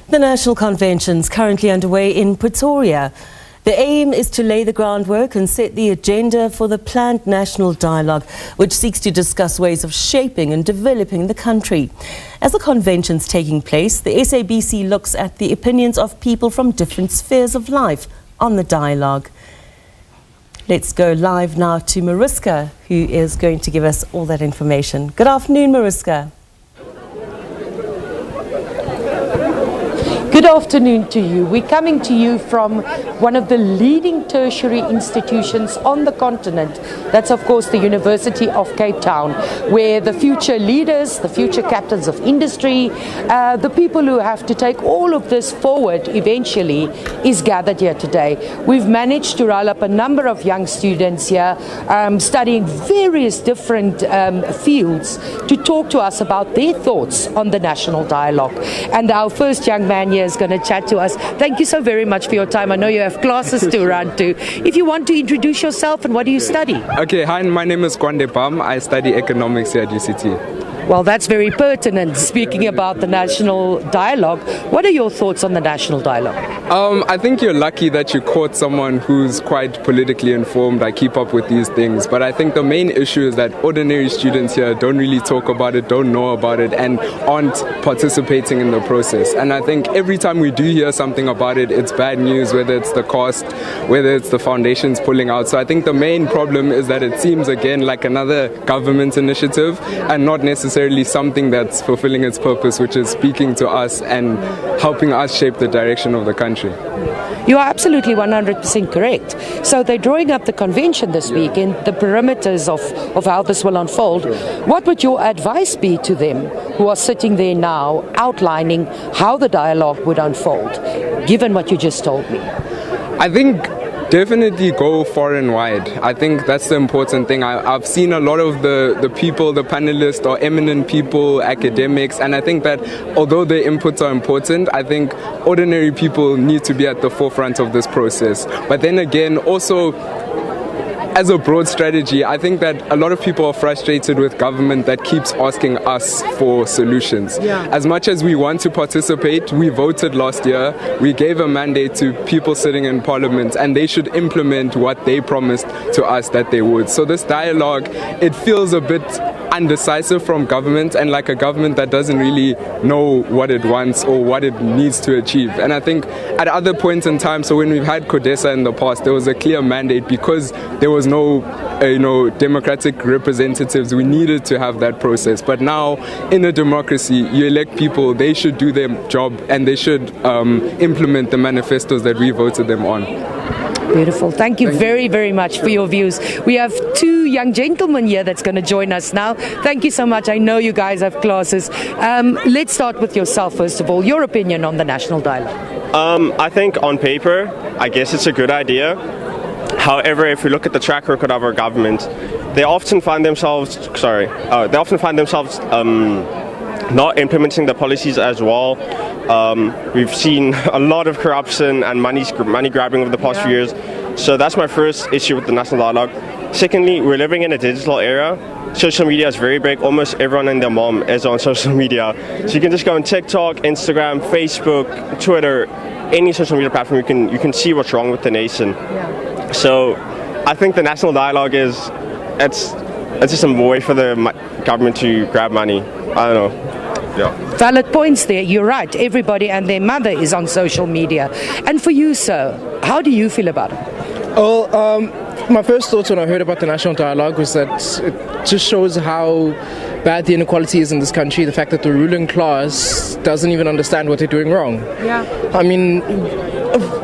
The National Convention is currently underway in Pretoria. The aim is to lay the groundwork and set the agenda for the planned national dialogue, which seeks to discuss ways of shaping and developing the country. As the convention's taking place, the SABC looks at the opinions of people from different spheres of life on the dialogue. Let's go live now to Mariska, who is going to give us all that information. Good afternoon, Mariska. Good afternoon to you. We're coming to you from one of the leading tertiary institutions on the continent. That's of course the University of Cape Town, where the future leaders, the future captains of industry, the people who have to take all of this forward eventually is gathered here today. We've managed to roll up a number of young students here studying various different fields to talk to us about their thoughts on the national dialogue. And our first young man here is going to chat to us. Thank you so very much for your time. I know you have classes to run to. If you want to introduce yourself and what do you study? Okay, hi, my name is Kwande Pam. I study economics here at UCT. Well, that's very pertinent. Speaking about the national dialogue, what are your thoughts on the national dialogue? I think you're lucky that you caught someone who's quite politically informed. I keep up with these things, but I think the main issue is that ordinary students here don't really talk about it, don't know about it, and aren't participating in the process. And I think every time we do hear something about it, it's bad news, whether it's the cost, whether it's the foundations pulling out. So I think the main problem is that it seems again like another government initiative and not necessarily something that's fulfilling its purpose, which is speaking to us and helping us shape the direction of the country. You are absolutely 100% correct. So they're drawing up the convention this week in the perimeters of how this will unfold. What would your advice be to them who are sitting there now outlining how the dialogue would unfold, given what you just told me? I think definitely go far and wide. I think that's the important thing. I've seen a lot of the people, the panelists or eminent people, academics, and I think that although their inputs are important, I think ordinary people need to be at the forefront of this process. But then again, also, as a broad strategy, I think that a lot of people are frustrated with government that keeps asking us for solutions. As much as we want to participate, we voted last year, we gave a mandate to people sitting in parliament, and they should implement what they promised to us that they would. So this dialogue, it feels a bit undecisive from government, and like a government that doesn't really know what it wants or what it needs to achieve. And I think at other points in time, so when we've had CODESA in the past, there was a clear mandate because there was no democratic representatives. We needed to have that process. But now in a democracy, you elect people, they should do their job and they should implement the manifestos that we voted them on. Beautiful. Thank you very, very much for your views. We have two young gentlemen here that's going to join us now. Thank you so much. I know you guys have classes. Let's start with yourself, first of all. Your opinion on the national dialogue. I think on paper, I guess it's a good idea. However, if we look at the track record of our government, they often find themselves, not implementing the policies as well. We've seen a lot of corruption and money grabbing over the past few years. So that's my first issue with the national dialogue. Secondly, we're living in a digital era. Social media is very big. Almost everyone and their mom is on social media. So you can just go on TikTok, Instagram, Facebook, Twitter, any social media platform. You can see what's wrong with the nation. So I think the national dialogue it's just a way for the government to grab money. I don't know. Yeah. Valid points there. You're right. Everybody and their mother is on social media. And for you, sir, how do you feel about it? Well, my first thoughts when I heard about the national dialogue was that it just shows how bad the inequality is in this country. The fact that the ruling class doesn't even understand what they're doing wrong. Yeah. I mean,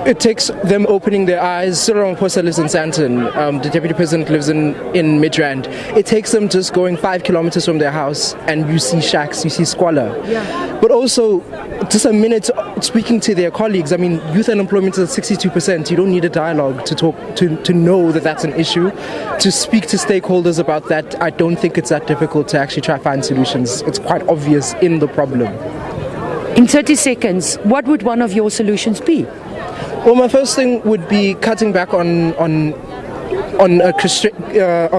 it takes them opening their eyes. Cyril Ramaphosa lives in Sandton. The deputy president lives in Midrand. It takes them just going 5 kilometers from their house and you see shacks, you see squalor. Yeah. But also, just a minute speaking to their colleagues. I mean, youth unemployment is at 62%. You don't need a dialogue to talk to know that that's an issue. To speak to stakeholders about that, I don't think it's that difficult to actually try to find solutions. It's quite obvious in the problem. In 30 seconds, what would one of your solutions be? Well, my first thing would be cutting back on on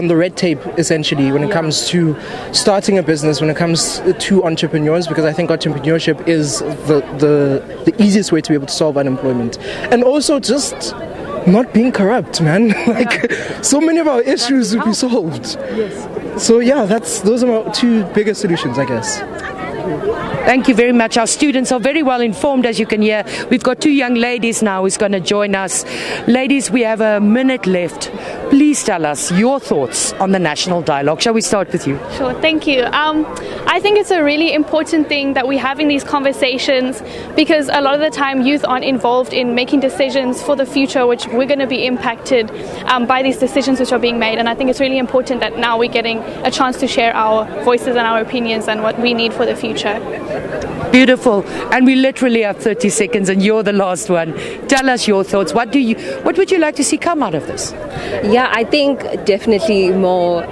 the red tape, essentially, when it comes to starting a business, when it comes to entrepreneurs, because I think entrepreneurship is the easiest way to be able to solve unemployment. And also just not being corrupt, man. Like, so many of our issues would be solved. Yes. So yeah, those are my two biggest solutions, I guess. Thank you very much. Our students are very well informed, as you can hear. We've got two young ladies now who's going to join us. Ladies, we have a minute left. Please tell us your thoughts on the National Dialogue. Shall we start with you? Sure, thank you. I think it's a really important thing that we're having these conversations, because a lot of the time youth aren't involved in making decisions for the future, which we're going to be impacted by these decisions which are being made. And I think it's really important that now we're getting a chance to share our voices and our opinions and what we need for the future. Beautiful. And we literally have 30 seconds and you're the last one. Tell us your thoughts. What would you like to see come out of this? Yeah, I think definitely more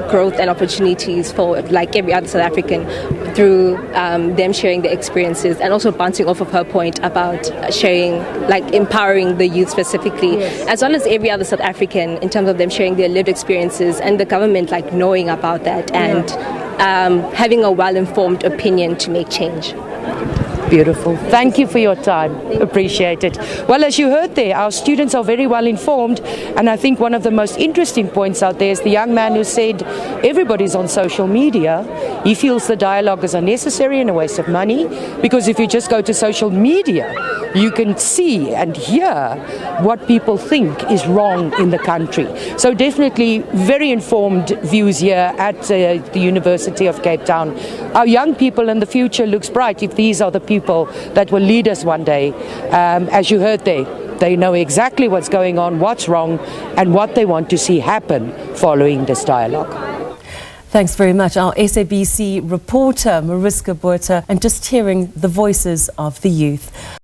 growth and opportunities for like every other South African through them sharing their experiences, and also bouncing off of her point about sharing, like empowering the youth specifically, as well as every other South African in terms of them sharing their lived experiences and the government like knowing about that and having a well-informed opinion to make change. Beautiful. Thank you for your time. Appreciate it. Well, as you heard there, our students are very well informed, and I think one of the most interesting points out there is the young man who said everybody's on social media. He feels the dialogue is unnecessary and a waste of money, because if you just go to social media, you can see and hear what people think is wrong in the country. So definitely very informed views here at the University of Cape Town. Our young people in the future looks bright if these are the people that will lead us one day. As you heard there, they know exactly what's going on, what's wrong, and what they want to see happen following this dialogue. Thanks very much. Our SABC reporter, Mariska Botha, and just hearing the voices of the youth.